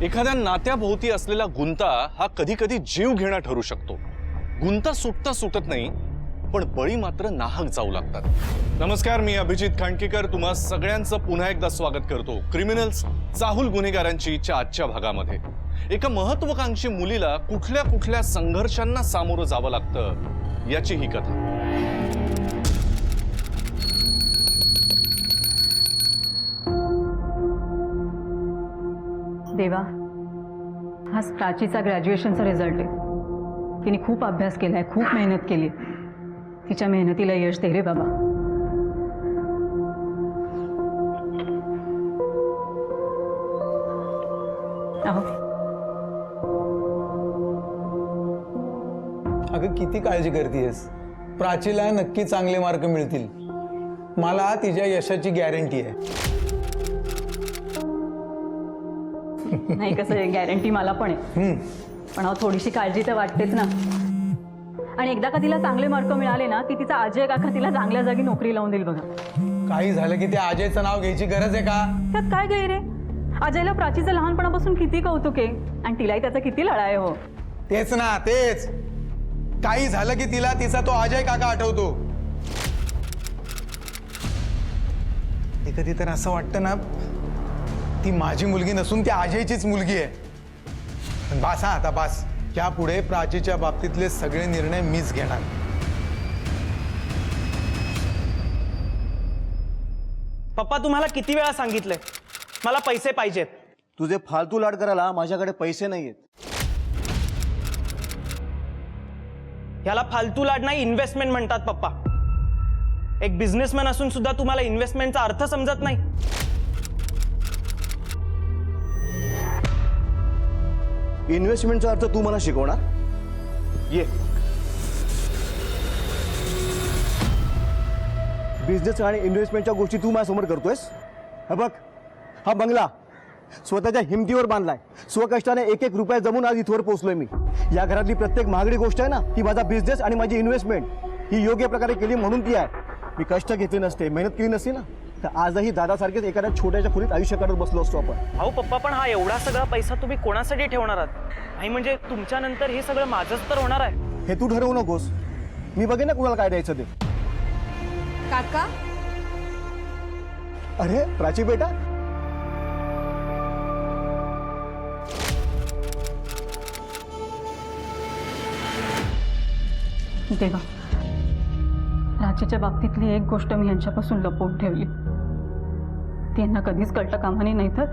एखाद्या नात्याभोवती असलेला गुंता हा कधी कधी जीव घेणा ठरू शकतो। गुंता सुटता सुटत नाही, पण बळी मात्र नाहक जाऊ लागतात। नमस्कार, मी अभिजित खांडकेकर तुम्हा सगळ्यांचं पुन्हा एकदा स्वागत करतो क्रिमिनल्स चाहूल गुन्हेगारांची च्या आजच्या भागामध्ये। एका महत्त्वाकांक्षी मुलीला कुठल्या कुठल्या संघर्षांना सामोरं जावं लागतं याची ही कथा। देवा, हाच प्राचीचा ग्रॅज्युएशनचा रिझल्ट आहे। तिने खूप अभ्यास केलाय, खूप मेहनत केली। तिच्या मेहनतीला यश दे रे बाबा। अहो, अगं किती काळजी करतेस? प्राचीला नक्की चांगले मार्क मिळतील। मला तिच्या यशाची गॅरंटी आहे। नाही कसं गॅरंटी मला पण आहे, पण अहो थोडीशी काळजी तर वाटतेच ना। आणि एकदा का तिला चांगले मार्क मिळाले ना की तिचा अजय काका तिला चांगल्या जागी नोकरी लावून देईल बघा। काही झालं की त्या अजयचं नाव घ्यायची गरज आहे का? त्यात काय गैर आहे? अजयला प्राचीचं लहानपणापासून किती कौतुक आहे आणि तिलाही त्याचा किती लढा आहे। हो तेच ना, तेच। काही झालं की तिला तिचा तो अजय काका आठवतो। कधी तर असं वाटतं ना, ती माझी मुलगी नसून ती अजयचीच मुलगी आहे। पण बास हा, आता बास। यापुढे प्राचीच्या बाबतीतले सगळे निर्णय मीच घेणार। पप्पा, तुम्हाला किती वेळा सांगितलंय मला पैसे पाहिजेत। तुझे फालतू लाड करायला माझ्याकडे पैसे नाहीयेत। याला फालतू लाड नाही, इन्व्हेस्टमेंट म्हणतात पप्पा। एक बिझनेसमॅन असून सुद्धा तुम्हाला इन्व्हेस्टमेंटचा अर्थ समजत नाही। इन्व्हेस्टमेंटचा अर्थ तू मला शिकवणार? ये, बिझनेस आणि इन्व्हेस्टमेंटच्या गोष्टी तू माझ्यासमोर करतोयस? हा बघ, हा बंगला स्वतःच्या हिमतीवर बांधलाय। स्वकष्टाने एक एक रुपया जमून आज इथवर पोहोचलोय मी। या घरातली प्रत्येक महागडी गोष्ट आहे ना, ही माझा बिझनेस आणि माझी इन्व्हेस्टमेंट ही योग्य प्रकारे केली म्हणून ती आहे। मी कष्ट घेतले नसते, मेहनत केली नसती ना, तर आजही दादासारखेच एखाद्या छोट्याशा खोलीत आयुष्य काढत बसलो असतो आपण। अहो पप्पा, पण हा एवढा सगळा पैसा तुम्ही कोणासाठी ठेवणार आहात? नाही म्हणजे तुमच्या नंतर हे सगळं माझंच तर होणार आहे। हे तू ठरवू नकोस, मी बघेन ना कुणाला काय द्यायचं ते। काका, अरे प्राची बेटा, देवा, प्राचीच्या बाबतीतली एक गोष्ट मी यांच्यापासून लपवून ठेवली। ती यांना कधीच कळता कामा नये, नाही तर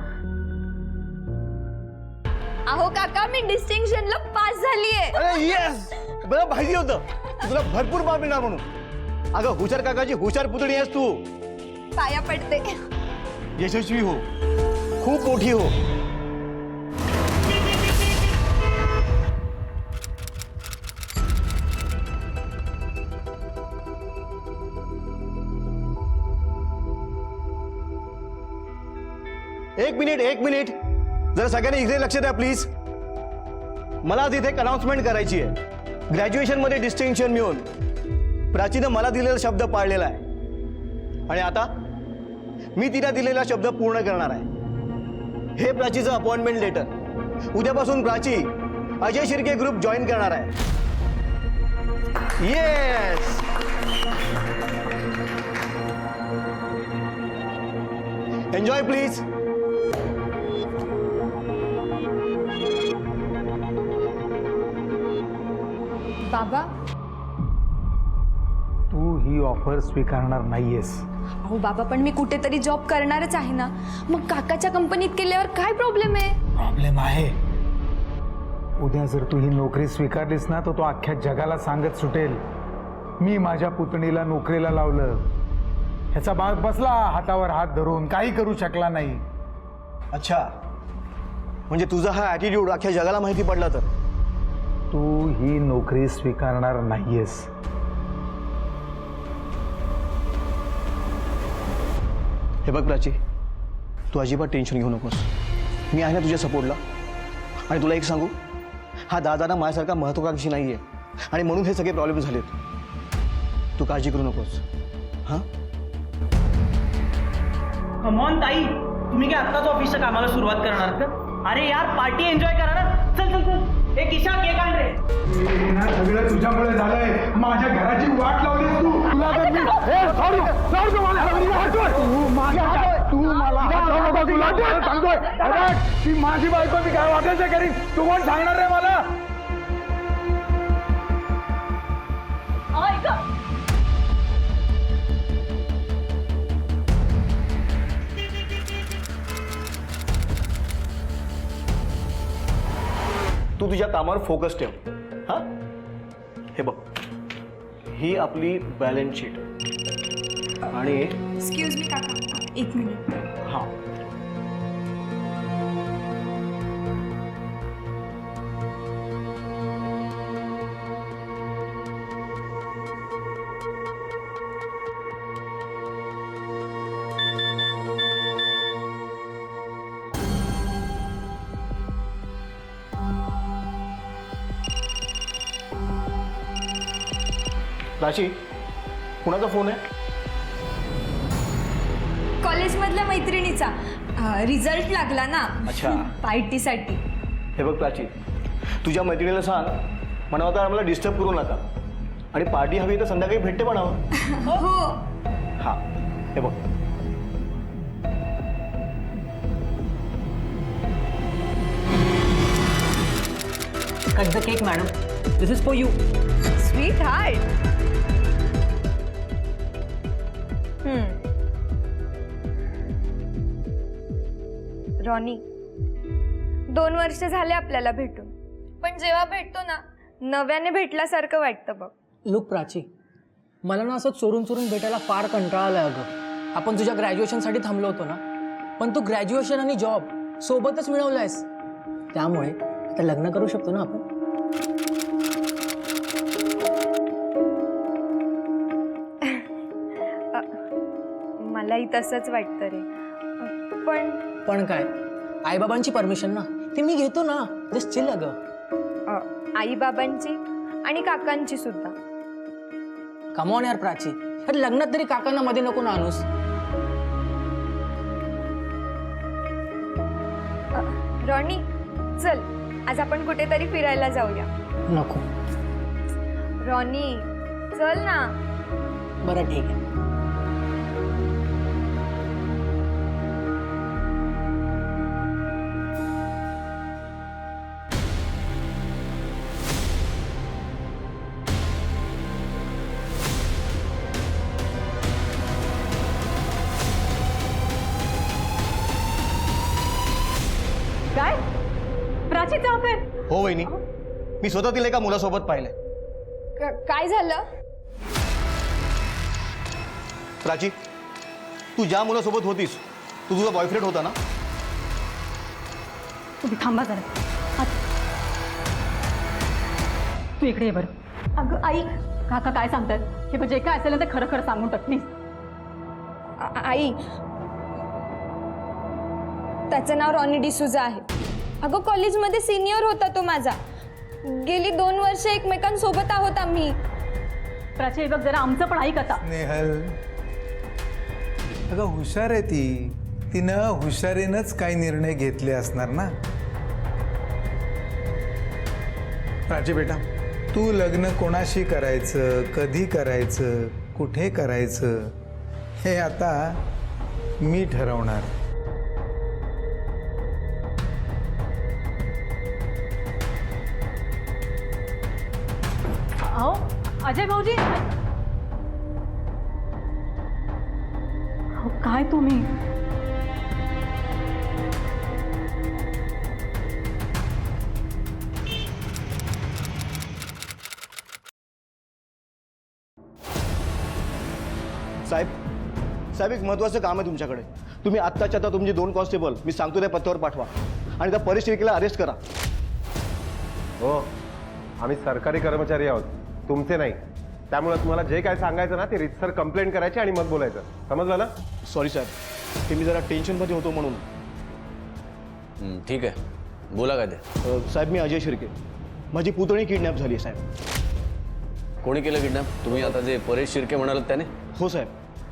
अहो काका, मी डिस्टिंक्शनला पास झालीये। अरे येस, मला माहिती होतं तुला भरपूर मार्क मिळणार म्हणून। अगं हुशार काकाची हुशार पुतणी आहेस तू। पाया पडते। यशस्वी हो, खूप मोठी हो। एक मिनिट जरा सगळ्यांनी इकडे लक्ष द्या प्लीज। मला आज इथे एक अनाउन्समेंट करायची आहे। ग्रॅज्युएशन मध्ये डिस्टिंक्शन मिळून प्राचीनं मला दिलेला शब्द पाळलेला आहे आणि आता मी तिला दिलेला शब्द पूर्ण करणार आहे। हे प्राचीचं अपॉइंटमेंट लेटर। उद्यापासून प्राची अजय शिर्के ग्रुप जॉईन करणार आहे। Yes, enjoy please. बाबा, तू ही ऑफर स्वीकारणार नाहीयेस। अहो बाबा, पण मी कुठेतरी जॉब करणारच आहे ना। मग काकाच्या कंपनीत केल्यावर काय प्रॉब्लेम आहे? प्रॉब्लेम आहे। उद्या जर तू ही नोकरी स्वीकारलीस ना, तर तो अख्ख्या जगाला सांगत सुटेल, मी माझ्या पुतणीला नोकरीला लावलं। ह्याचा बाग बसला हातावर हात धरून, काही करू शकला नाही। अच्छा, म्हणजे तुझा हा ॲटिट्यूड अख्ख्या जगाला माहिती पडला तर तू ही नोकरी स्वीकारणार नाहीयेस। हे बघ प्राची, तू अजिबात टेन्शन घेऊ नकोस। मी आहे ना तुझ्या सपोर्टला। आणि तुला एक सांगू, हा दादा माझ्यासारखा महत्त्वाकांक्षी नाही आहे आणि म्हणून हे सगळे प्रॉब्लेम झालेत। तू काळजी करू नकोस। हां, कमॉन ताई, तुम्ही काय आत्ताच ऑफिसच्या कामाला सुरुवात करणार का? अरे यार पार्टी एन्जॉय करा ना. चल चल चल. एक ईशा केक आण रे. सगळं तुझ्यामुळे झालंय. माझ्या घराची वाट लावलीस तू. तुला तर मी- ए, सोड, सोड तू मला. तू मला हात नको, तुला सांगतोय. अरे, ती माझी बायको, मी काय वाटेल ते करीन. तू कोण सांगणार रे मला? ऐका. तू तुझ्या कामावर फोकस ठेव. हा, हे बघ, ही आपली बॅलन्स शीट आणि एक्सक्यूज मी काका, एक मिनिट. हा, प्राची, कुणाचा फोन आहे? कॉलेजमधल्या मैत्रिणीचा रिझल्ट लागला ना. अच्छा. पार्टीसाठी. हे बघ प्राची, तुझ्या मैत्रिणीला सांग म्हणावं तर आम्हाला डिस्टर्ब करू नका आणि पार्टी हवी तर संध्याकाळी भेटते म्हणावं. हो. हा, हे बघ, Cut the cake, madam. This is for you. Sweet heart. Ronnie, 2 वर्ष झाले आपल्याला भेटून, पण जेव्हा भेटतो ना नव्याने भेटल्यासारखं वाटतं बघ. लुक प्राची, मला ना असं चोरून चोरून भेटायला फार कंटाळा आलाय अगं. आपण तुझ्या ग्रॅज्युएशनसाठी थांबलो होतो ना, पण तू ग्रॅज्युएशन आणि जॉब सोबतच मिळवलायस. त्यामुळे आता लग्न करू शकतो ना आपण. मलाही तसंच वाटतं रे. पण पण काय, आईबाबांची परमिशन ना, ती मी घेतो ना. जस्ट चिल अगं. आईबाबांची आणि काकांची सुद्धा. कमॉन यार प्राची, अरे लग्नात तरी काकांना मध्ये नको ना आणूस. रॉनी, चल आज आपण कुठेतरी फिरायला जाऊया. नको. रॉनी, चल ना. बरं ठीक आहे. काय प्राचीचा अफेअर? हो वहिनी, मी स्वतः तिला एका मुलासोबत पाहिलंय. काय झालं? प्राची, तू ज्या मुलासोबत होतीस तू तुझा बॉयफ्रेंड होता ना? तुम्ही थांबा जरा. तू इकडे ये बरं. अगं आई, काका काय सांगतात हे, जे काय असेल ना ते खरं खरं सांगून टाक प्लीज. आई, त्याचं नाव रॉनी डिसूजा आहे. अगं कॉलेजमध्ये सिनियर होता तो माझा. गेली 2 वर्ष एकमेकांसोबत आहोत आम्ही. प्राची हे बघ जरा, आमचं पण ऐक आता. नेहल, अगं हुशार आहे ती. तिनं हुशारीनंच काही निर्णय घेतले असणार ना. प्राची बेटा, तू लग्न कोणाशी करायचं, कधी करायचं, कुठे करायचं हे आता मी ठरवणार. अहो अजय भाऊजी, अहो काय तुम्ही? साहेब, एक महत्त्वाचं काम आहे तुमच्याकडे. तुम्ही आत्ताच्या आता तुमचे 2 कॉन्स्टेबल मी सांगतो त्या पत्त्यावर पाठवा आणि त्या परिस्थितीला अरेस्ट करा. हो, आम्ही सरकारी कर्मचारी आहोत, तुमचे नाही. त्यामुळे तुम्हाला जे काय सांगायचं ना ते रितसर कंप्लेंट करायची आणि मग बोलायचं. समजलं ना? सॉरी साहेब, ते मी जरा टेन्शनमध्ये होतो म्हणून. ठीक आहे, बोला काय ते. साहेब, मी अजय शिर्के. माझी पुतणी किडनॅप झाली आहे साहेब. कोणी केलं किडनॅप? तुम्ही आता जे परेश शिर्के म्हणालात त्याने? हो साहेब.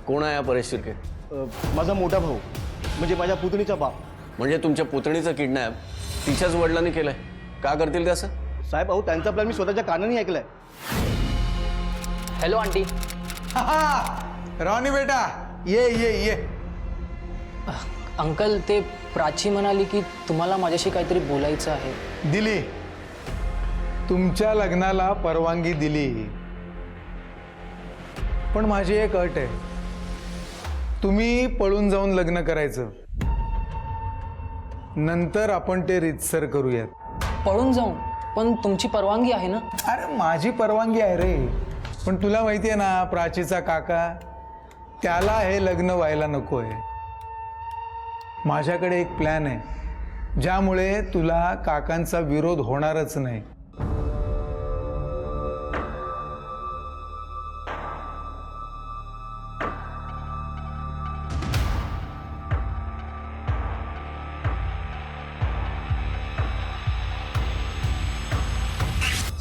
कोण आहे हा परेश शिर्के? माझा मोठा भाऊ, म्हणजे माझ्या पुतणीचा बाप. म्हणजे तुमच्या पुतणीचं किडनॅप तिच्याच वडिलांनी केलंय. का करतील ते असं? साहेब अहो त्यांचा प्लॅन मी स्वतःच्या कानाने ऐकलाय. Hello aunty. रॉनी बेटा ये ये ये. अंकल ते प्राची म्हणाली की तुम्हाला माझ्याशी काहीतरी बोलायचं आहे. दिली, तुमच्या लग्नाला परवानगी दिली, पण माझी एक अट आहे. तुम्ही पळून जाऊन लग्न करायचं, नंतर आपण ते रीतसर करूयात. पळून जाऊन? पण तुमची परवानगी आहे ना? अरे माझी परवानगी आहे रे, पण तुला माहिती आहे ना प्राचीचा काका, त्याला हे लग्न व्हायला नको आहे. माझ्याकडे एक प्लॅन आहे ज्यामुळे तुला काकांचा विरोध होणारच नाही.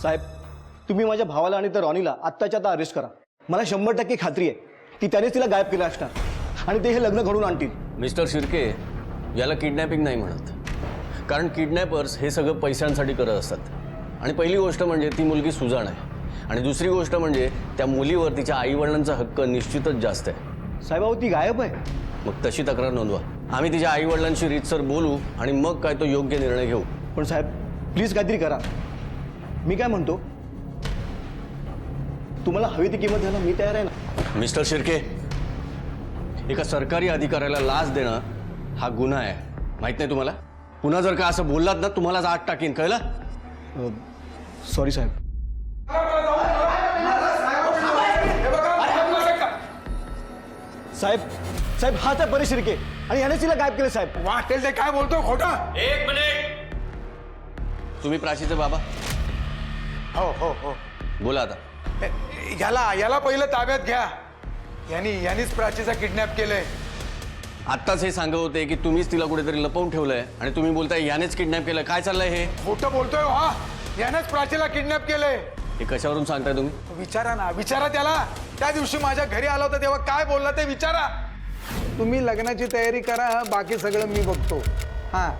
साहेब तुम्ही माझ्या भावाला आणि त्या रॉनीला आत्ताच्या आता अरेस्ट करा. मला 100% खात्री आहे की त्यानेच तिला गायब केलं असणार आणि ते हे लग्न घडून आणतील. मिस्टर शिर्के, याला किडनॅपिंग नाही म्हणत. कारण किडनॅपर्स हे सगळं पैशांसाठी करत असतात. आणि पहिली गोष्ट म्हणजे ती मुलगी सुजाण आहे, आणि दुसरी गोष्ट म्हणजे त्या मुलीवर तिच्या आईवडिलांचा हक्क निश्चितच जास्त आहे. साहेब अहो ती गायब आहे. मग तशी तक्रार नोंदवा. आम्ही तिच्या आईवडिलांशी रीतसर बोलू आणि मग काय तो योग्य निर्णय घेऊ. पण साहेब प्लीज काहीतरी करा. मी काय म्हणतो, तुम्हाला हवी ती किंमत द्यायला मी तयार आहे ना. मिस्टर शिर्के, एका सरकारी अधिकाऱ्याला लाच देणं हा गुन्हा आहे, माहित नाही तुम्हाला? पुन्हा जर का असं बोललात ना, तुम्हालाच आत टाकीन, कळलं? सॉरी साहेब. साहेब साहेब हाच आहे परेश शिर्के आणि याने तिला गायब केलं. साहेब वाटेल ते काय बोलतो खोटं. एक मिनिट. तुम्ही प्राचीचे बाबा? हो हो हो. बोला आता. याला पहिलं ताब्यात घ्या. यांनीच प्राचीचा किडनॅप केलंय. आत्ताच हे सांगत होते की तुम्हीच तिला कुठेतरी लपवून ठेवलंय आणि तुम्ही बोलताय यानेच किडनॅप केलं. काय चाललंय हे? खोटं बोलतोय हा. यानेच प्राचीला किडनॅप केलंय. हे कशावरून सांगताय तुम्ही? विचारा ना, विचारा त्याला. त्या दिवशी माझ्या घरी आला होता तेव्हा काय बोलला ते विचारा. तुम्ही लग्नाची तयारी करा, बाकी सगळं मी बघतो. हा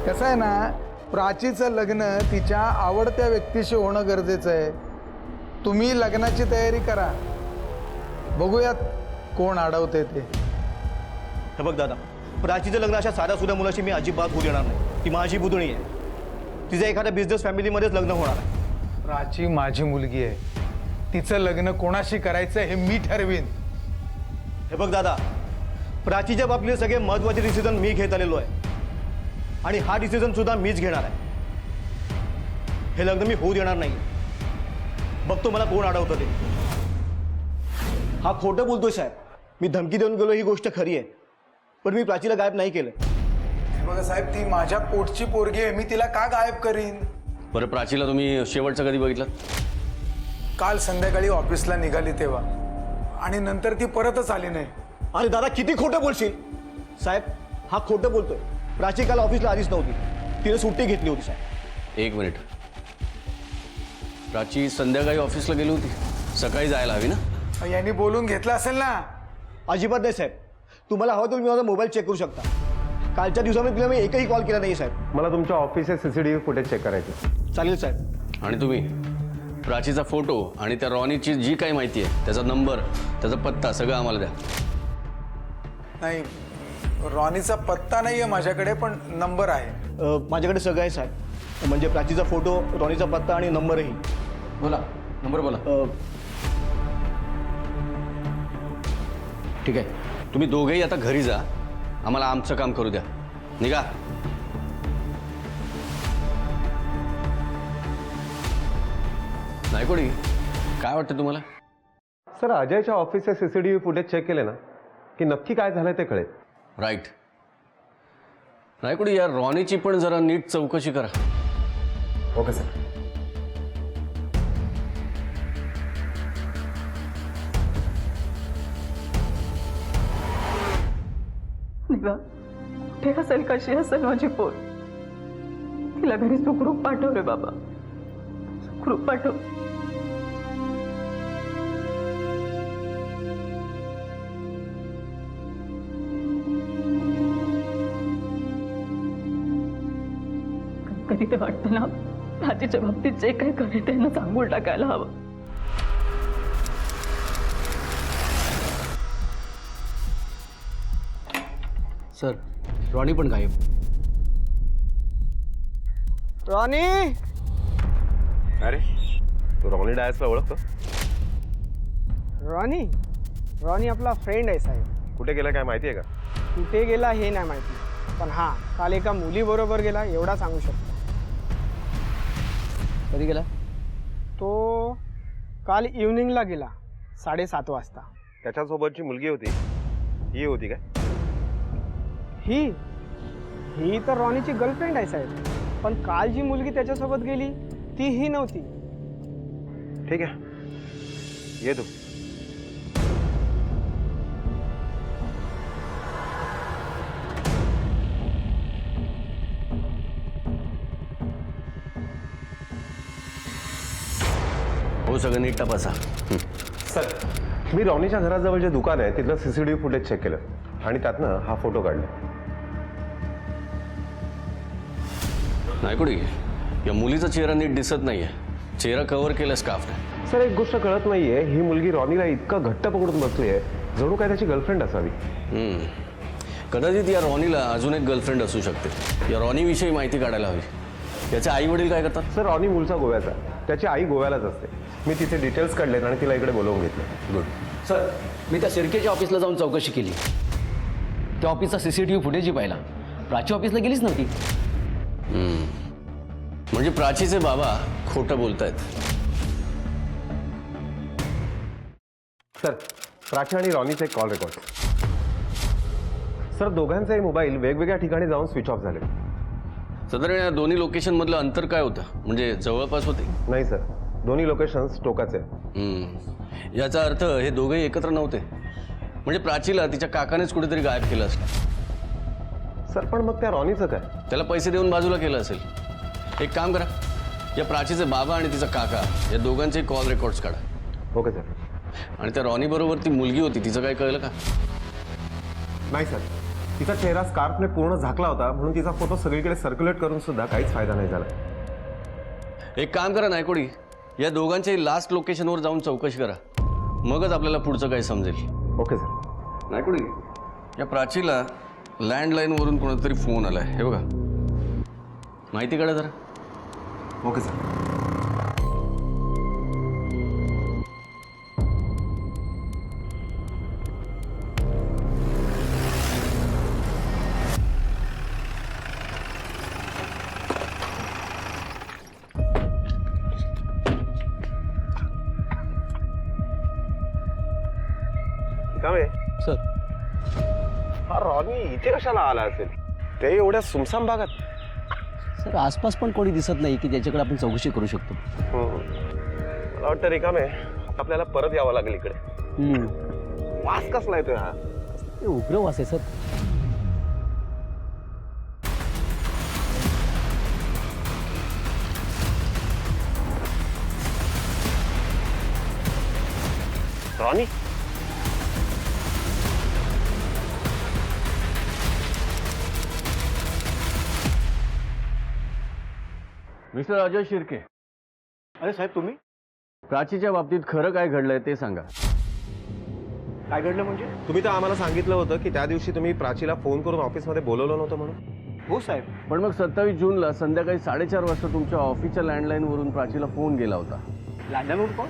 कसं आहे ना, प्राचीचं लग्न तिच्या आवडत्या व्यक्तीशी होणं गरजेचं आहे. तुम्ही लग्नाची तयारी करा, बघूयात कोण अडवते ते. हे बघ दादा, प्राचीचं लग्न अशा साध्या सुद्धा मुलाशी मी अजिबात होऊ देणार नाही. ती माझी बुधणी आहे. तिचं एखाद्या बिझनेस फॅमिलीमध्येच लग्न होणार आहे. प्राची माझी मुलगी आहे. तिचं लग्न कोणाशी करायचं हे मी ठरवीन. हे बघ दादा, प्राचीच्या बाबतीत सगळे महत्त्वाचे डिसिजन मी घेत आलेलो आहे आणि हा डिसिजन सुद्धा मीच घेणार आहे. हे लग्न मी होऊ देणार नाही. बघतो मला कोण अडवतं ते. हा खोटं बोलतोय साहेब. मी धमकी देऊन गेलो ही गोष्ट खरी आहे, पण मी प्राचीला गायब नाही केलं. बघा साहेब, ती माझ्या पोटची पोरगी आहे. मी तिला का गायब करीन? बरं, प्राचीला तुम्ही शेवटचं कधी बघितलं? काल संध्याकाळी ऑफिसला निघाली तेव्हा, आणि नंतर ती परतच आली नाही. अरे दादा किती खोटं बोलशील. साहेब हा खोटं बोलतोय. प्राची काल ऑफिसला आलीच नव्हती. तिने सुट्टी घेतली होती साहेब. एक मिनिट. प्राची संध्याकाळी ऑफिसला गेली होती, सकाळी जायला हवी ना? यांनी बोलून घेतलं असेल ना. अजिबात नाही साहेब. तुम्हाला हवं तर तुम्ही माझा मोबाईल चेक करू शकता. कालच्या दिवसामध्ये तिला मी एकही कॉल केला नाही साहेब. मला तुमच्या ऑफिसचे CCTV फुटेज चेक करायचे. चालेल साहेब. आणि तुम्ही प्राचीचा फोटो आणि त्या रॉनीची जी काही माहिती आहे, त्याचा नंबर, त्याचा पत्ता सगळं आम्हाला द्या. नाही, रॉनीचा पत्ता नाही आहे माझ्याकडे, पण नंबर आहे. माझ्याकडे सगळं आहे साहेब. म्हणजे प्राचीचा फोटो, रॉनीचा पत्ता आणि नंबरही. बोला, नंबर बोला. ठीक आहे, तुम्ही दोघेही आता घरी जा. आम्हाला आमचं काम करू द्या. निघा. नाही कोणी काय वाटतं तुम्हाला? सर, अजयच्या ऑफिसचे CCTV फुटेज चेक केले ना की नक्की काय झालंय ते कळेल. राईट. नाही कोणी, या रॉनीची पण जरा नीट चौकशी करा. Okay sir. निघा. कुठे असेल, कशी असेल माझी पोर, तिला घरी सुखरूप पाठव रे बाबा. सुखरूप पाठव. कधी ते वाटतं ना प्राचीच्या बाबतीत जे काही करेल त्यांना सांगून टाकायला हवं. सर रॉनी पण गायब. रॉनी अरे तू रॉनी डायसला ओळखतो? रॉनी रॉनी आपला फ्रेंड आहे साहेब. कुठे गेला काय माहिती आहे का? कुठे गेला हे नाही माहिती, पण हां काल एका मुलीबरोबर गेला एवढा सांगू शकतो. कधी गेला? तो काल इव्हनिंगला गेला 7:30 वाजता. त्याच्यासोबतची मुलगी होती ही होती काय? ही तर रॉनीची गर्लफ्रेंड आहे साहेब, पण काल जी मुलगी त्याच्यासोबत गेली ती ही नव्हती. ठीक आहे ये तू. हो सगळं नीट तपासा. सर मी रॉनीच्या घराजवळ जे दुकान आहे तिथलं सीसीटीव्ही फुटेज चेक केलं आणि त्यातनं हा फोटो काढला. नाही कुठे या मुलीचा चेहरा नीट दिसत नाहीये. चेहरा कव्हर केला स्कार्फने. सर एक गोष्ट कळत नाहीये, ही मुलगी रॉनीला इतकं घट्ट पकडून बसली आहे जणू काय त्याची गर्लफ्रेंड असावी. कदाचित या रॉनीला अजून एक गर्लफ्रेंड असू शकते. या रॉनीविषयी माहिती काढायला हवी. याचे आई वडील काय करतात? सर रॉनी मूळचा गोव्याचा, त्याची आई गोव्यालाच असते. मी तिचे डिटेल्स काढलेत आणि तिला इकडे बोलवून घेतलं. गुड. सर मी त्या शिर्केच्या ऑफिसला जाऊन चौकशी केली. त्या ऑफिसचा सीसीटीव्ही फुटेजही पाहिला. प्राची ऑफिसला गेलीच नव्हती. म्हणजे प्राचीचे बाबा खोटं बोलतायत. सर प्राची आणि रॉनीचे कॉल रेकॉर्ड. सर दोघांचाही मोबाईल वेगवेगळ्या ठिकाणी जाऊन स्विच ऑफ झाले. साधारण या दोन्ही लोकेशन मधलं अंतर काय होतं? म्हणजे जवळपास होते? नाही सर, दोन्ही लोकेशन्स टोकाचे आहेत. याचा अर्थ हे दोघेही एकत्र नव्हते. म्हणजे प्राचीला तिच्या काकानेच कुठेतरी गायब केलं असलं. सर पण मग त्या रॉनीचं काय? त्याला पैसे देऊन बाजूला केलं असेल. एक काम करा, या प्राचीचे बाबा आणि तिचा काका या दोघांचे कॉल रेकॉर्ड्स काढा. Okay sir. आणि त्या रॉनी बरोबर ती मुलगी होती, तिचं काय कळलं का? नाही सर, तिचा चेहरा स्कार्फने पूर्ण झाकला होता म्हणून तिचा फोटो सगळीकडे सर्क्युलेट करून सुद्धा काहीच फायदा नाही झाला. एक काम करा नायकोडी, या दोघांच्याही लास्ट लोकेशनवर जाऊन चौकशी करा. मगच आपल्याला पुढचं काही समजेल. Okay sir. नायकोडी, या प्राचीला लँडलाईनवरून कोणातरी फोन आलाय. हे बघा, माहिती काढा जरा. Okay sir. काय सर हा रॉनी इथे कशाला आला असेल? ते एवढ्या सुमसाम भागात. सर आसपास पण कोणी दिसत नाही की ज्याच्याकडे आपण चौकशी करू शकतो. मला वाटतं रिकामे आपल्याला परत यावं लागेल इकडे. वास कसला येतोय हा? ते उग्र वास आहे sir. Ronnie mister Ajay Shirke, अरे साहेब तुम्ही प्राचीच्या बाबतीत खरं काय घडलंय ते सांगा. काय घडलं म्हणजे? तुम्ही तर आम्हाला सांगितलं होतं की त्या दिवशी तुम्ही प्राचीला फोन करून ऑफिसमध्ये बोलवलं नव्हतं म्हणून. हो साहेब. पण मग 27 जूनला संध्याकाळी 4:30 वाजता तुमच्या ऑफिसच्या लँडलाईनवरून प्राचीला फोन गेला होता. लँडलाईनवर कॉल?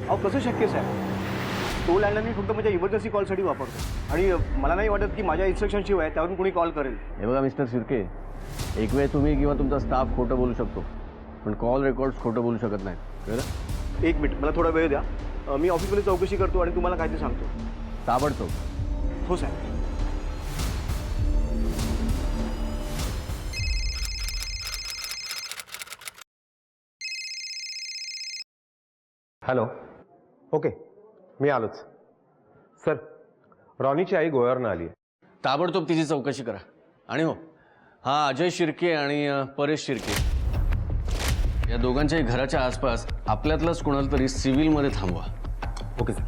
अहो कसं शक्य साहेब? तो लँडलाईन मी फक्त माझ्या इमर्जन्सी कॉलसाठी वापरतो आणि मला नाही वाटत की माझ्या इन्स्ट्रक्शनशिवाय त्यावरून कोणी कॉल करेल. हे बघा मिस्टर शिर्के, एक वेळ तुम्ही किंवा तुमचा स्टाफ खोटं बोलू शकतो, पण कॉल रेकॉर्ड्स खोटं बोलू शकत नाहीत. कळलं? एक मिनिट, मला थोडा वेळ द्या. मी ऑफिसमध्ये चौकशी करतो आणि तुम्हाला काय ते सांगतो. ताबडतोब. हो साहेब. हॅलो. ओके मी आलोच. सर रॉनीची आई गोव्यावरनं आली आहे. ताबडतोब तिची चौकशी करा. आणि हो, हा अजय शिर्के आणि परेश शिर्के या दोघांच्याही घराच्या आसपास आपल्यातलंच कोणाला तरी सिव्हिलमध्ये थांबवा. Okay sir.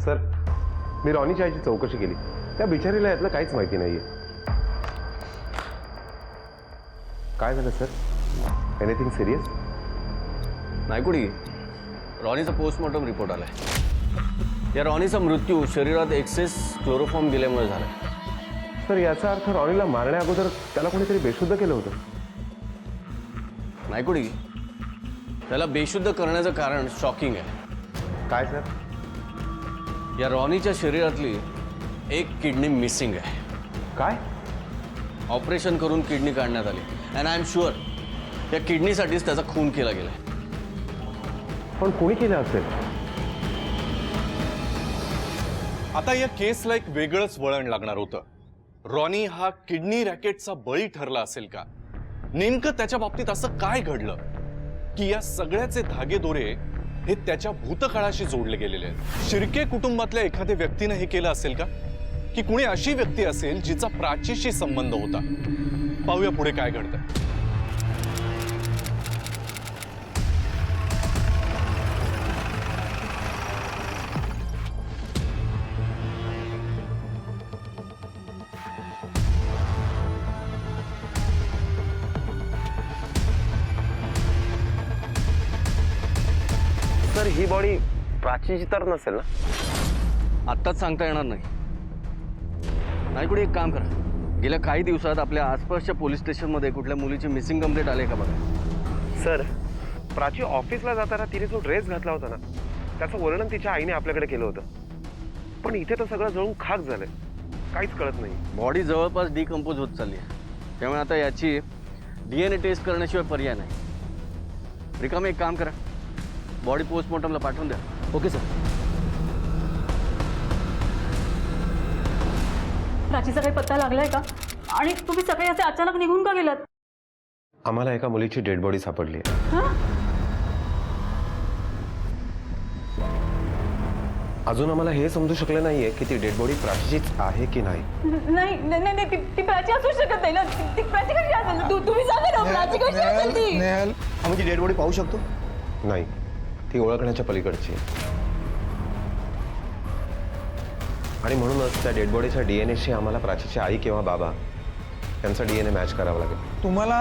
सर मी रॉनीच्या आईची चौकशी केली. त्या बिचारीला यातलं काहीच माहिती नाहीये. काय झालं सर? Anything serious? नायकुडी, रॉनीचा पोस्टमॉर्टम रिपोर्ट आलाय. या रॉनीचा मृत्यू शरीरात एक्सेस क्लोरोफॉर्म दिल्यामुळे झालाय. सर याचा अर्थ रॉनीला मारण्या अगोदर त्याला कोणीतरी बेशुद्ध केलं होतं. नायकुडी, त्याला बेशुद्ध करण्याचं कारण शॉकिंग आहे. काय सर? या रॉनीच्या शरीरातली एक किडनी मिसिंग आहे. काय? ऑपरेशन करून किडनी काढण्यात आली. अँड आय एम शुअर या किडनीसाठीच त्याचा खून केला गेलाय. पण कोणी केलं असेल? आता या केसला एक वेगळंच वळण लागणार होतं. रॉनी हा किडनी रॅकेटचा बळी ठरला असेल का? नेमकं त्याच्या बाबतीत असं काय घडलं की या सगळ्याचे धागेदोरे हे त्याच्या भूतकाळाशी जोडले गेलेले आहेत? शिर्के कुटुंबातल्या एखाद्या व्यक्तीने हे केलं असेल का? की कुणी अशी व्यक्ती असेल जिचा प्राचीशी संबंध होता? पाहूया पुढे काय घडतं. सर ही बॉडी प्राचीची तर नसेल ना? आत्ताच सांगता येणार नाही. नायकुडी, एक काम करा. गेल्या काही दिवसात आपल्या आसपासच्या पोलीस स्टेशनमध्ये कुठल्या मुलीची मिसिंग कंप्लेंट आले का बघा. सर प्राची ऑफिसला जाताना तिने जो ड्रेस घातला होता ना त्याचं वर्णन तिच्या आईने आपल्याकडे केलं होतं. पण इथे तर सगळं जळून खाक झालंय. काहीच कळत नाही. बॉडी जवळपास डिकम्पोज होत चालली आहे. त्यामुळे आता याची DNA टेस्ट करण्याशिवाय पर्याय नाही. रिकामे एक काम करा, बॉडी पोस्टमॉर्टमला पाठवून द्या. Okay sir. प्राचीचा काही पत्ता लागलाय का? आणि तुम्ही सगळे असे अचानक निघून का गेलात? आम्हाला एका मुलीची डेड बॉडी सापडली आहे. हा? अजून आम्हाला हे समजू शकलं नाहीये की ती डेड बॉडी प्राचीचीच आहे की नाही. नाही नाही नाही, ती प्राची असू शकत नाही ना. ती प्राची कशी असेल? तुम्ही सांगा ना, प्राची कशी असेल ती? नेहल, आम्ही ती डेड बॉडी पाहू शकतो? नाही, ती ओळखण्याच्या पलीकडची आहे. आणि म्हणूनच त्या डेड बॉडीच्या DNAशी आम्हाला प्राचीची आई किंवा बाबा यांचा DNA मॅच करावा लागेल. तुम्हाला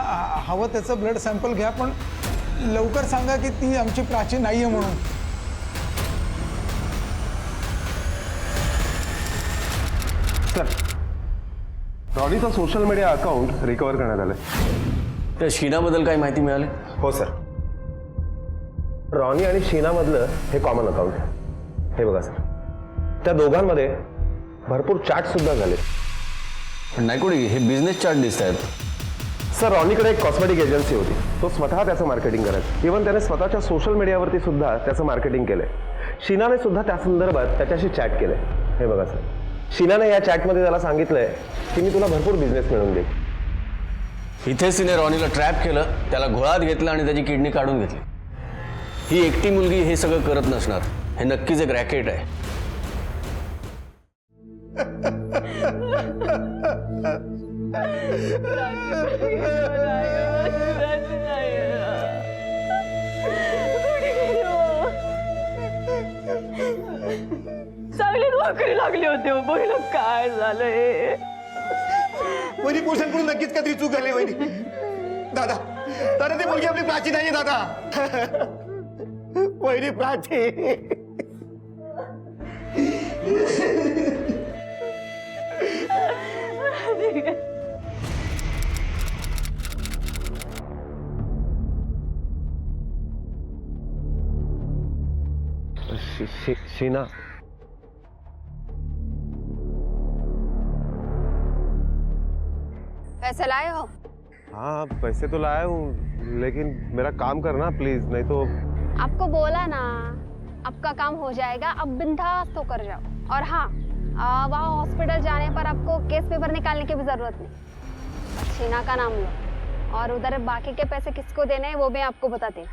हवं त्याचं ब्लड सॅम्पल घ्या, पण लवकर सांगा की ती आमची प्राची नाहीये म्हणून. सर रॉनीचा सोशल मीडिया अकाउंट रिकव्हर करण्यात आलंय. त्या शीनाबद्दल काही माहिती मिळाली? हो सर. रॉनी आणि शीनामधलं हे कॉमन अकाउंट आहे. हे बघा सर, त्या दोघांमध्ये भरपूर चॅट सुद्धा झाले. पण नायकुडी, हे बिझनेस चार्ट दिसत आहेत. सर रॉनीकडे एक कॉस्मेटिक एजन्सी होती. तो स्वतः त्याचं मार्केटिंग करायचा. इव्हन त्याने स्वतःच्या सोशल मीडियावरती सुद्धा त्याचं मार्केटिंग केलंय. शीनाने सुद्धा त्या संदर्भात त्याच्याशी चॅट केलंय. हे बघा सर, शीनाने या चॅटमध्ये त्याला सांगितलंय की मी तुला भरपूर बिझनेस मिळवून देईन. इथेच तिने रॉनीला ट्रॅप केलं, त्याला घोळात घेतलं आणि त्याची किडनी काढून घेतली. ही एकटी मुलगी हे सगळं करत नसणार. हे नक्कीच एक रॅकेट आहे. चांगली नोकरी लागली होती. बघितलं काय झालंय? वहिनी पोलिसांकडून नक्कीच काहीतरी चूक झाली. वहिनी, दादा दादा ती मुलगी आपली प्राची नाहीये दादा. वहिनी प्राची. शीना, पैसे लाए हो? हाँ पैसे तो लाया हूँ, लेकिन मेरा काम करना प्लीज, नहीं तो. आपको बोला ना आपका काम हो जाएगा. अब बिंदास तो कर जाओ. और हाँ, वहाँ हॉस्पिटल जाने पर आपको केस पेपर निकालने की भी जरूरत नहीं. शीना का नाम लो और उधर बाकी के पैसे किसको देने हैं वो मैं आपको बताती हूँ.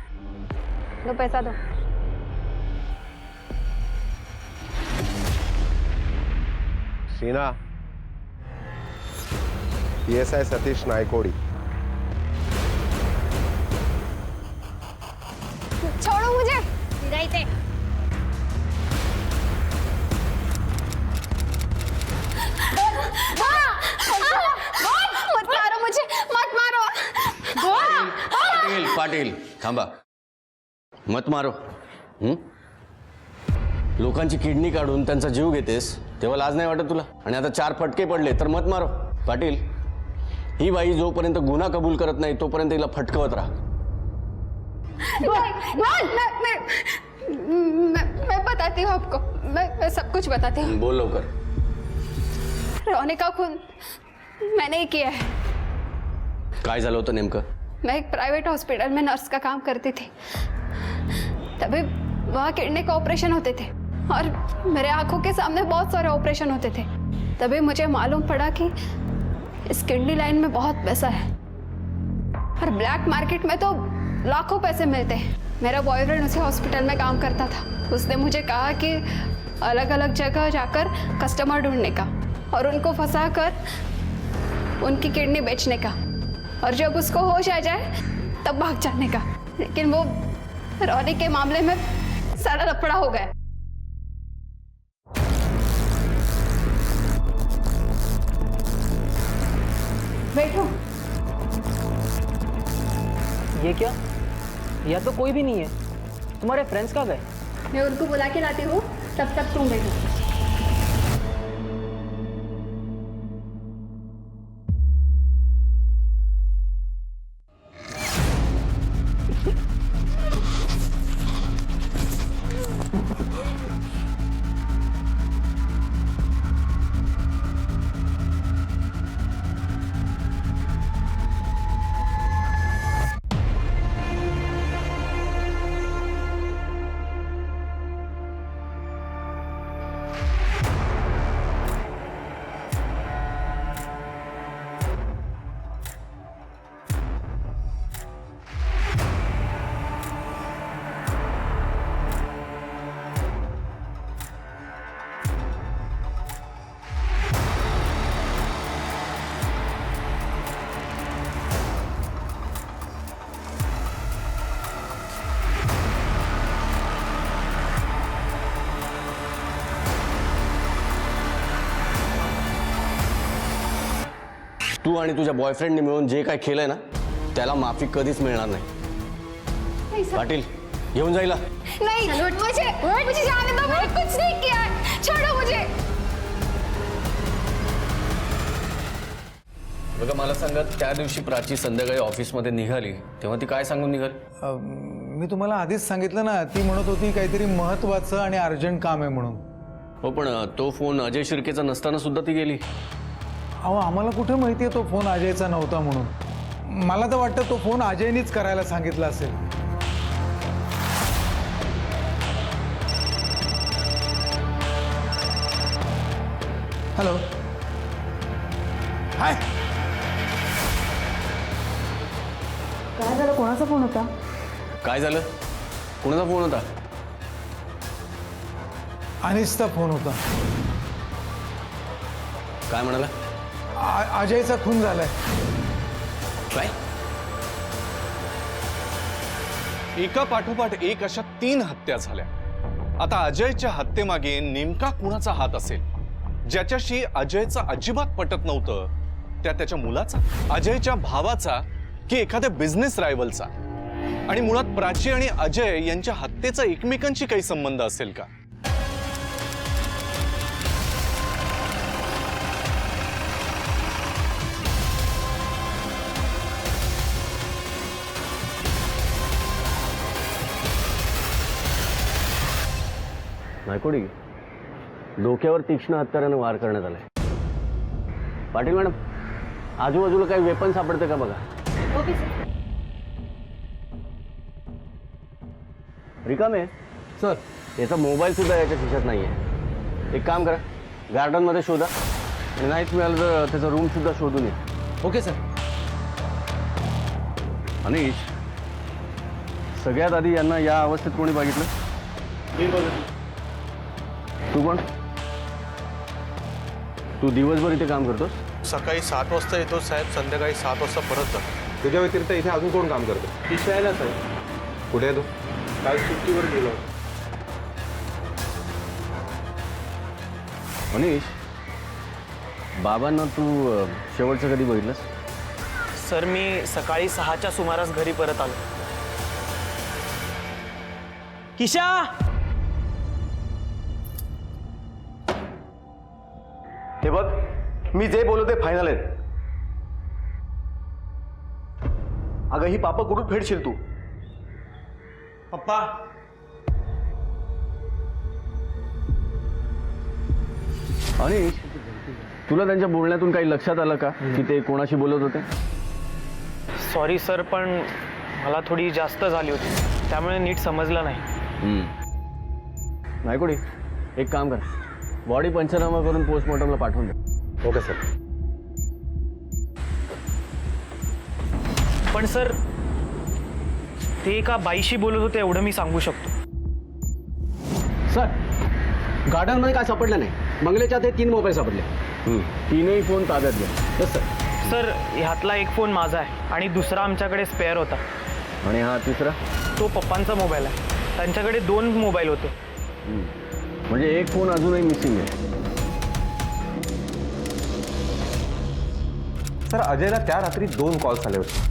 दो पैसा दो. शीना, PSI सतीश नायकोडी. छोड़ो मुझे. इधर मत मारो मुझे, मत मारो। पाटील पाटील थांबा, मत मारो. लोकांची किडनी काढून त्यांचा जीव घेतेस तेव्हा लाज नाही वाटत तुला? आणि आता 4 फटके पडले तर मत मारो. पाटील, ही बाई जोपर्यंत गुन्हा कबूल करत नाही तोपर्यंत तिला फटकवत राहा. मैं बताती हूँ आपको, मैं सब कुछ बताती हूँ. बोल लवकर. रोने का खून मैंने ही किया है. काय झालं होतं नेमकं? मैं एक प्राइवेट हॉस्पिटल में नर्स का काम करती थी. तभी वहाँ किडनी का ऑपरेशन होते थे और मेरे आंखों के सामने बहुत सारे ऑपरेशन होते थे. तभी मुझे मालूम पड़ा कि इस किडनी लाइन में बहुत पैसा है और ब्लैक मार्केट में तो लाखों पैसे मिलते हैं. मेरा बॉयफ्रेंड उसी हॉस्पिटल में काम करता था. उसने मुझे कहा कि अलग अलग जगह जाकर कस्टमर ढूंढने का और उनको फंसाकर उनकी किडनी बेचने का, और जब उसको होश आ जाए तब भाग जाने का. लेकिन वो रोनी के मामले में सारा लफड़ा हो गया. बैठो. ये क्या? यहाँ तो कोई भी नहीं है. तुम्हारे फ्रेंड्स कहाँ गए? मैं उनको बुला के लाती हूँ, तब तक तुम बैठो. तू आणि तुझ्या बॉयफ्रेंडने मिळून जे काय केलंय ना त्याला माफी कधीच मिळणार नाही. पाटील, येऊन जाईला. नहीं, मुझे जाने दो. मैंने कुछ नहीं किया है. छोड़ो मुझे. बघा, मला सांगा, त्या दिवशी प्राची संध्याकाळी ऑफिसमध्ये निघाली तेव्हा ती काय सांगून निघाली? मी तुम्हाला आधीच सांगितलं ना, ती म्हणत होती काहीतरी महत्वाचं आणि अर्जंट काम आहे म्हणून. हो, पण तो फोन अजय शिर्केचा नसताना सुद्धा ती गेली. अहो, आम्हाला कुठे माहिती आहे तो फोन अजयचा नव्हता म्हणून. मला तर वाटतं तो फोन अजयनीच करायला सांगितला असेल. हॅलो, हाय. काय झालं? कोणाचा फोन होता? काय झालं? कोणाचा फोन होता? अनिसचा फोन होता. काय म्हणाला? अजयचा खून झालाय. काय? एका पाठोपाठ एक अशा 3 हत्या झाल्या. आता अजयच्या हत्येमागे नेमका कुणाचा हात असेल? ज्याच्याशी अजयचा अजिबात पटत नव्हतं त्याच्या मुलाचा, अजयच्या भावाचा, की एखाद्या बिझनेस रायव्हलचा? आणि मुळात प्राची आणि अजय यांच्या हत्येचा एकमेकांशी काही संबंध असेल का? नायकोडी, डोक्यावर तीक्ष्ण हत्याराने वार करण्यात आलाय. पाटील मॅडम, आजूबाजूला काही वेपन सापडते का बघा. रिकामे सर. याचा मोबाईल सुद्धा याच्या खिशात नाहीये. एक काम करा, गार्डन मध्ये शोधा आणि नाहीच मिळालं तर त्याचा रूम सुद्धा शोधून ये. Okay sir. अनिश, सगळ्यात आधी यांना या अवस्थेत कोणी बघितलं? मी बघितलं. तू पण? तू दिवसभर इथे काम करतोस? सकाळी 7 वाजता येतो साहेब, संध्याकाळी 7 वाजता परत जातो. तुझ्या व्यतिरिक्त इथे अजून कोण काम करतो? दिसायला साहेब कुठे आहे तू? काल सुट्टीवर गेलो. मनीष, बाबांना तू शेवटचं कधी बघितलंस? सर मी सकाळी 6च्या सुमारास घरी परत आलो. किशा, हे बघ, मी जे बोलतो ते फायनल आहे. अगं ही पापं कुठून फेडशील तू? पप्पा आणि तुला त्यांच्या बोलण्यातून काही लक्षात आलं का की ते कोणाशी बोलत होते? सॉरी सर, पण मला थोडी जास्त झाली होती त्यामुळे नीट समजलं नाही. नाही कोणी एक काम कर, बॉडी पंचनामा करून पोस्टमॉर्टमला पाठवून दे. Okay sir. पण सर ते एका बाईशी बोलत होते एवढं मी सांगू शकतो. सर, गार्डनमध्ये काय सापडलं नाही. बंगल्याच्या ते 3 मोबाईल सापडले. तीनही फोन ताब्यात घ्या. Yes sir. सर ह्यातला एक फोन माझा आहे आणि दुसरा आमच्याकडे स्पेअर होता. आणि हा तिसरा? तो पप्पांचा मोबाईल आहे. त्यांच्याकडे 2 मोबाईल होते. म्हणजे एक फोन अजूनही मिसिंग आहे. सर, अजयला त्या रात्री 2 कॉल्स आले होते.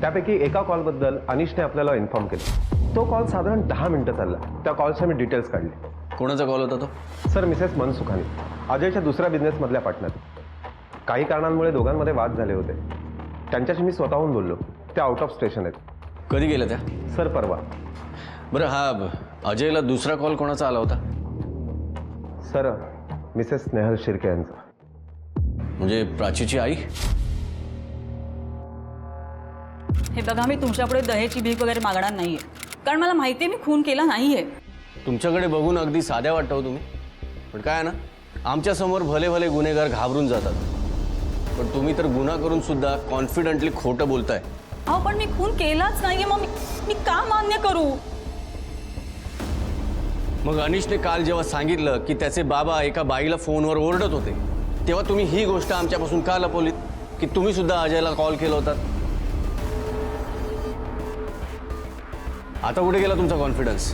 त्यापैकी एका कॉलबद्दल अनिशने आपल्याला इन्फॉर्म केलं. तो कॉल साधारण 10 मिनिटं चालला. त्या कॉलचे मी डिटेल्स काढले. कोणाचा कॉल होता तो? सर, मिसेस मनसुखानी, अजयच्या दुसऱ्या बिझनेसमधल्या पार्टनर. काही कारणांमुळे दोघांमध्ये वाद झाले होते. त्यांच्याशी मी स्वतःहून बोललो. त्या आउट ऑफ स्टेशन आहेत. कधी गेल्या त्या? सर, परवा. बरं, हा अजयला दुसरा कॉल कोणाचा आला होता? सर, मिसेस स्नेहल शिर्के यांचा. म्हणजे प्राचीची आई? हे बघा, मी तुमच्यापुढे दहेची भीक वगैरे मागणार नाहीये, कारण मला माहिती आहे मी खून केला नाहीये. तुमच्याकडे बघून अगदी साध्या वाटतं हो तुम्ही, पण काय आहे ना, आमच्यासमोर भले भले गुन्हेगार घाबरून जातात, पण तुम्ही तर गुन्हा करून सुद्धा कॉन्फिडंटली खोटं बोलताय. अहो, पण मी खून केलाच नाहीये, मग मी का मान्य करू? मग अनिशने काल जेव्हा सांगितलं की त्याचे बाबा एका बाईला फोनवर ओरडत होते, तेव्हा तुम्ही ही गोष्ट आमच्यापासून का लपवलीत की तुम्ही सुद्धा अजयला कॉल केला होता? आता कुठे गेला तुमचा कॉन्फिडन्स?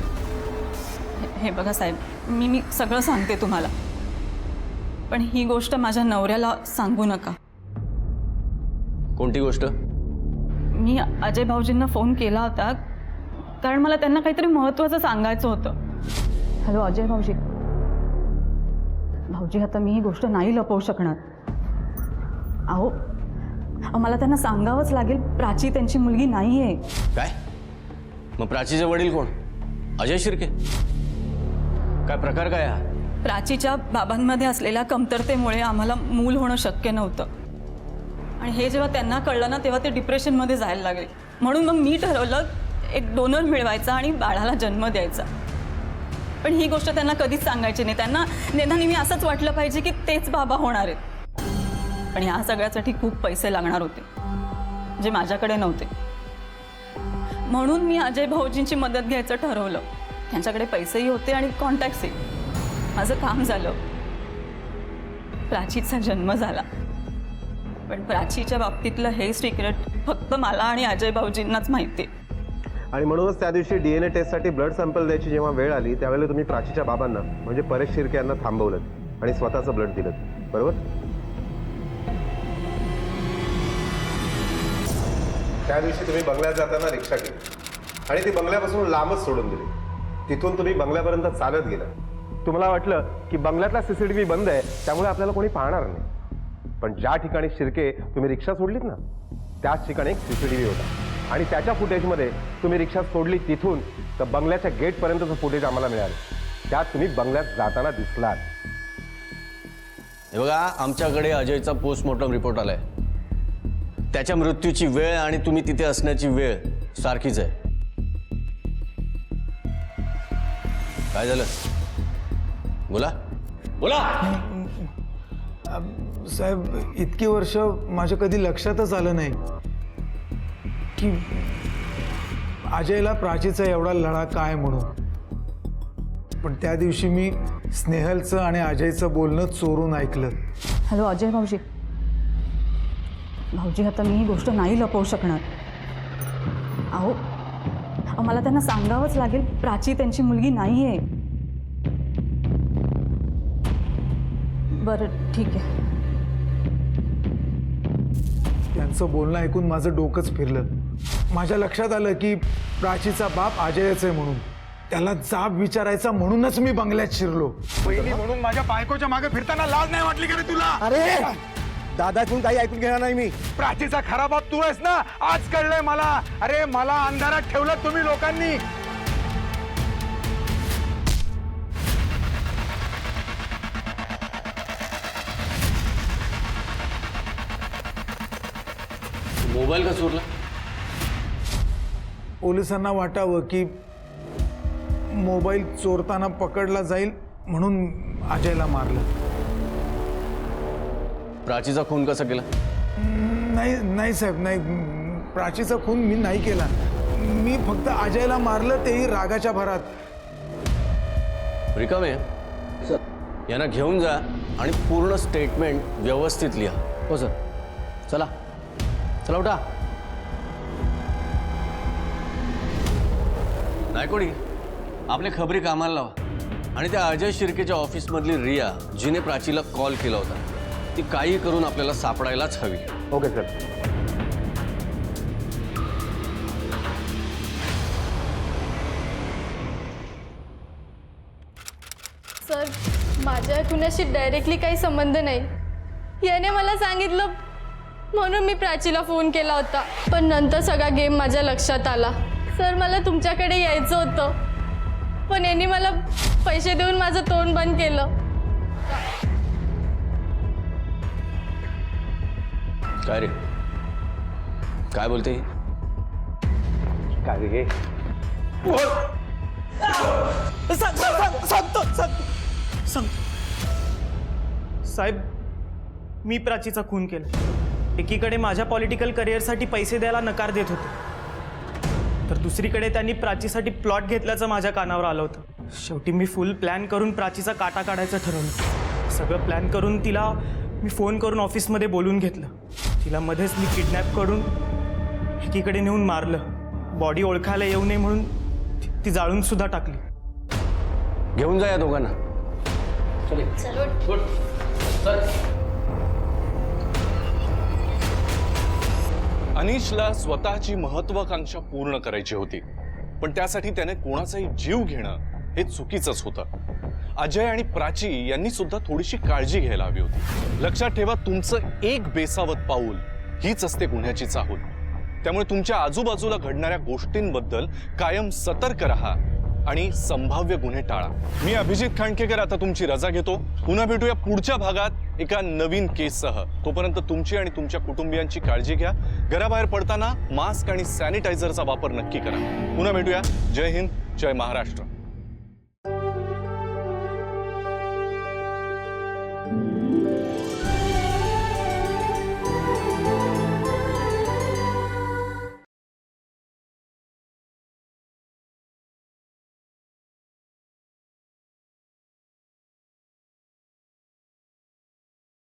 हे बघा साहेब, मी सगळं सांगते तुम्हाला, पण ही गोष्ट माझ्या नवऱ्याला सांगू नका. कोणती गोष्ट? मी अजय भाऊजींना फोन केला होता कारण मला त्यांना काहीतरी महत्त्वाचं सांगायचं होतं. हॅलो अजय भाऊजी. भाऊजी, आता मी ही गोष्ट नाही लपवू शकणार. अहो, मला त्यांना सांगावंच लागेल, प्राची त्यांची मुलगी नाही आहे. काय? मग प्राचीचे वडील कोण? अजय शिर्के? काय प्रकार काय हा? प्राचीच्या बाबांमध्ये असलेल्या कमतरतेमुळे आम्हाला मूल होणं शक्य नव्हतं, आणि हे जेव्हा त्यांना कळलं ना, तेव्हा ते डिप्रेशनमध्ये जायला लागले. म्हणून मग मी ठरवलं एक डोनर मिळवायचा आणि बाळाला जन्म द्यायचा. पण ही गोष्ट त्यांना कधीच सांगायची नाही. त्यांना नेहमी असंच वाटलं पाहिजे की तेच बाबा होणार आहेत. पण ह्या सगळ्यासाठी खूप पैसे लागणार होते, जे माझ्याकडे नव्हते. म्हणून मी अजय भाऊजींची मदत घ्यायचं ठरवलं. त्यांच्याकडे पैसेही होते आणि कॉन्टॅक्ट्सही. माझं काम झालं. प्राचीचा जन्म झाला. पण प्राचीच्या बाबतीतलं हे सिक्रेट फक्त मला आणि अजय भाऊजींनाच माहिती आहे. आणि म्हणूनच त्या दिवशी DNA टेस्टसाठी ब्लड सॅम्पल द्यायची जेव्हा वेळ आली, त्यावेळेला तुम्ही प्राचीच्या बाबांना म्हणजे परेश शिर्के यांना थांबवलं आणि स्वतःचं ब्लड दिलं, बरोबर? त्या दिवशी तुम्ही बंगल्यात जाताना रिक्षा केली आणि ती बंगल्यापासून लांबच सोडून दिली. तिथून तुम्ही बंगल्यापर्यंत चालत गेला. तुम्हाला वाटलं की बंगल्यातला CCTV बंद आहे, त्यामुळे आपल्याला कोणी पाहणार नाही. पण ज्या ठिकाणी शिर्के तुम्ही रिक्षा सोडलीत ना, त्याच ठिकाणी एक CCTV होता आणि त्याच्या फुटेजमध्ये तुम्ही रिक्षा सोडली तिथून तर बंगल्याच्या गेटपर्यंतचं फुटेज आम्हाला मिळालं. त्यात तुम्ही बंगल्यात जाताना दिसलात. हे बघा, आमच्याकडे अजयचा पोस्टमॉर्टम रिपोर्ट आलाय. त्याच्या मृत्यूची वेळ आणि तुम्ही तिथे असण्याची वेळ सारखीच आहे. काय झालं? बोला बोला. साहेब, इतकी वर्ष माझ्या कधी लक्षातच आलं नाही की अजयला प्राचीचा एवढा लढा काय म्हणून. पण त्या दिवशी मी स्नेहलचं आणि अजयचं बोलणं चोरून ऐकलं. हॅलो अजय भाऊजी. भाऊजी, आता मी ही गोष्ट नाही लपवू शकणार. अहो, मला त्यांना सांगावंच लागेल, प्राची त्यांची मुलगी नाही आहे. बरं ठीक आहे. त्यांचं बोलणं ऐकून माझं डोकंच फिरलं. माझ्या लक्षात आलं की प्राचीचा बाप अजयच आहे म्हणून. त्याला जाब विचारायचा म्हणूनच मी बंगल्यात शिरलो. पहिली म्हणून माझ्या बायकोच्या मागे फिरताना लाज नाही वाटली का रे तुला? अरे दादाकडून काही ऐकून घेणार नाही मी. प्राचीचा खरा बाप तू आहेस ना, आज कळलंय मला. अरे मला अंधारात ठेवलं तुम्ही लोकांनी. मोबाईल का चोरला? पोलिसांना वाटावं की मोबाईल चोरताना पकडला जाईल म्हणून अजयला मारलं. प्राचीचा खून कसा केला? नाही साहेब, नाही. प्राचीचा खून मी नाही केला. मी फक्त अजयला मारलं, तेही रागाच्या भरात. रिकामे यांना घेऊन जा आणि पूर्ण स्टेटमेंट व्यवस्थित लिहा. हो सर. चला चला उठा. नायकोडी, आपले खबरी कामाला लावा आणि त्या अजय शिर्केच्या ऑफिसमधली रिया, जिने प्राचीला कॉल केला होता, ती काही करून आपल्याला सापडायलाच हवी. Okay sir. सर, माझ्या कुणाशी डायरेक्टली काही संबंध नाही. याने मला सांगितलं म्हणून मी प्राचीला फोन केला होता. पण नंतर सगळा गेम माझ्या लक्षात आला. सर, मला तुमच्याकडे यायचं होतं, पण यांनी मला पैसे देऊन माझं तोंड बंद केलं. काय रे, काय बोलते ही? काय रे? साहेब, मी प्राचीचा खून केला. एकीकडे माझ्या पॉलिटिकल करिअरसाठी पैसे द्यायला नकार देत होते, तर दुसरीकडे त्यांनी प्राचीसाठी प्लॉट घेतल्याचं माझ्या कानावर आलं होतं. शेवटी मी फुल प्लॅन करून प्राचीचा काटा काढायचं ठरवलं. सगळं प्लॅन करून तिला मी फोन करून ऑफिसमध्ये बोलून घेतलं. तिला मध्येच मी किडनॅप करून एकीकडे नेऊन मारलं. बॉडी ओळखायला येऊ नये म्हणून ती जाळून सुद्धा टाकली. घेऊन जा या दोघांना. अनिशला स्वतःची महत्वाकांक्षा पूर्ण करायची होती, पण त्यासाठी त्याने कोणाचाही जीव घेणं हे चुकीचंच होतं. अजय आणि प्राची यांनी सुद्धा थोडीशी काळजी घ्यायला हवी होती. लक्षात ठेवा, तुमचं एक बेसावत पाऊल हीच असते गुन्ह्याची चाहूल. त्यामुळे तुमच्या आजूबाजूला घडणाऱ्या गोष्टींबद्दल कायम सतर्क राहा आणि संभाव्य गुन्हे टाळा. मी अभिजित खांडकेकर आता तुमची रजा घेतो. पुन्हा भेटूया पुढच्या भागात एका नवीन केससह. तोपर्यंत तुमची आणि तुमच्या कुटुंबियांची काळजी घ्या. घराबाहेर पडताना मास्क आणि सॅनिटायझरचा वापर नक्की करा. पुन्हा भेटूया. जय हिंद, जय महाराष्ट्र.